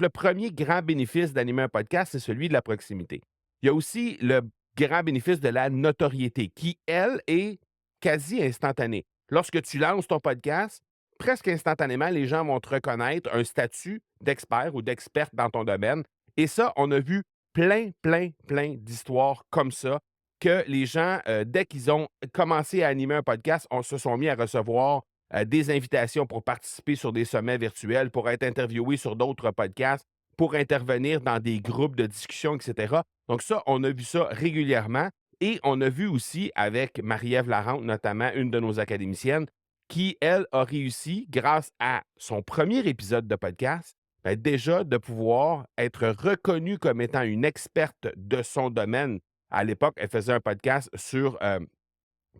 le premier grand bénéfice d'animer un podcast, c'est celui de la proximité. Il y a aussi le grand bénéfice de la notoriété qui, elle, est quasi instantanée. Lorsque tu lances ton podcast, presque instantanément, les gens vont te reconnaître un statut d'expert ou d'experte dans ton domaine. Et ça, on a vu plein, plein, plein d'histoires comme ça que les gens, dès qu'ils ont commencé à animer un podcast, on se sont mis à recevoir des invitations pour participer sur des sommets virtuels, pour être interviewés sur d'autres podcasts, pour intervenir dans des groupes de discussion, etc. Donc ça, on a vu ça régulièrement et on a vu aussi avec Marie-Ève Larente, notamment une de nos académiciennes, qui, elle, a réussi, grâce à son premier épisode de podcast, déjà de pouvoir être reconnue comme étant une experte de son domaine. À l'époque, elle faisait un podcast sur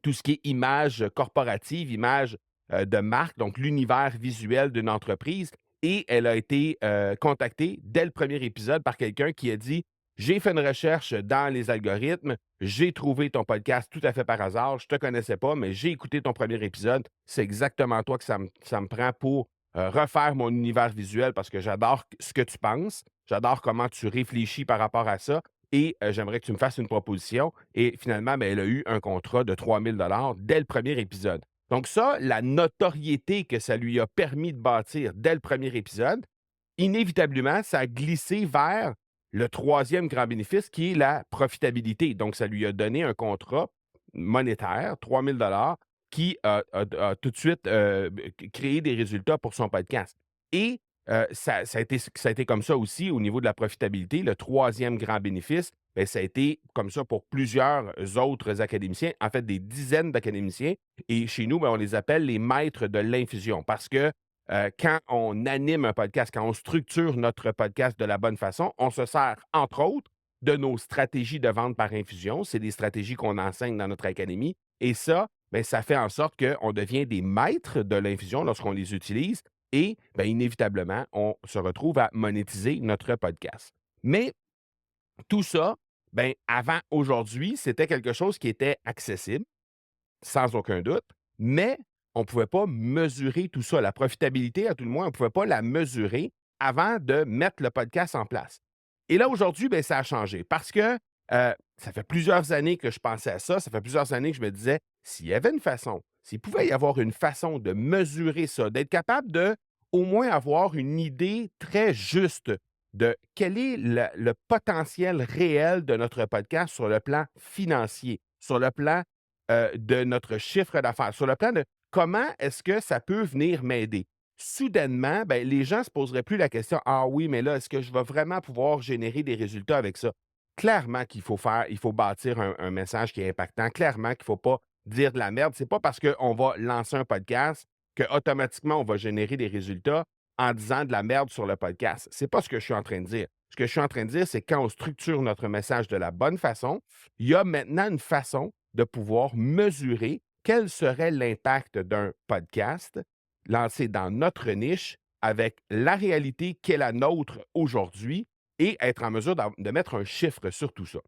tout ce qui est image corporative, image de marque, donc l'univers visuel d'une entreprise. Et elle a été contactée dès le premier épisode par quelqu'un qui a dit: j'ai fait une recherche dans les algorithmes, j'ai trouvé ton podcast tout à fait par hasard, je ne te connaissais pas, mais j'ai écouté ton premier épisode. C'est exactement toi que ça me prend pour refaire mon univers visuel parce que j'adore ce que tu penses, j'adore comment tu réfléchis par rapport à ça et j'aimerais que tu me fasses une proposition. Et finalement, ben, elle a eu un contrat de 3 000 dès le premier épisode. Donc ça, la notoriété que ça lui a permis de bâtir dès le premier épisode, inévitablement, ça a glissé vers le troisième grand bénéfice qui est la profitabilité. Donc, ça lui a donné un contrat monétaire, 3 000 qui a tout de suite créé des résultats pour son podcast. Et ça a été comme ça aussi au niveau de la profitabilité. Le troisième grand bénéfice, ben, ça a été comme ça pour plusieurs autres académiciens, en fait des dizaines d'académiciens. Et chez nous, ben, on les appelle les maîtres de l'infusion parce que quand on anime un podcast, quand on structure notre podcast de la bonne façon, on se sert, entre autres, de nos stratégies de vente par infusion. C'est des stratégies qu'on enseigne dans notre académie. Et ça, ben, ça fait en sorte qu'on devient des maîtres de l'infusion lorsqu'on les utilise et ben, inévitablement, on se retrouve à monétiser notre podcast. Mais tout ça, ben, avant aujourd'hui, c'était quelque chose qui était accessible sans aucun doute, mais on ne pouvait pas mesurer tout ça. La profitabilité, à tout le moins, on ne pouvait pas la mesurer avant de mettre le podcast en place. Et là, aujourd'hui, ben, ça a changé parce que ça fait plusieurs années que je pensais à ça, ça fait plusieurs années que je me disais, s'il y avait une façon, s'il pouvait y avoir une façon de mesurer ça, d'être capable de au moins avoir une idée très juste de quel est le potentiel réel de notre podcast sur le plan financier, sur le plan de notre chiffre d'affaires, sur le plan de comment est-ce que ça peut venir m'aider. Soudainement, ben, les gens ne se poseraient plus la question: «Ah oui, mais là, est-ce que je vais vraiment pouvoir générer des résultats avec ça?» Clairement il faut bâtir un message qui est impactant. Clairement qu'il ne faut pas dire de la merde. C'est pas parce qu'on va lancer un podcast qu'automatiquement on va générer des résultats en disant de la merde sur le podcast. C'est pas ce que je suis en train de dire. Ce que je suis en train de dire, c'est que quand on structure notre message de la bonne façon, il y a maintenant une façon de pouvoir mesurer quel serait l'impact d'un podcast lancé dans notre niche avec la réalité qui est la nôtre aujourd'hui et être en mesure de mettre un chiffre sur tout ça.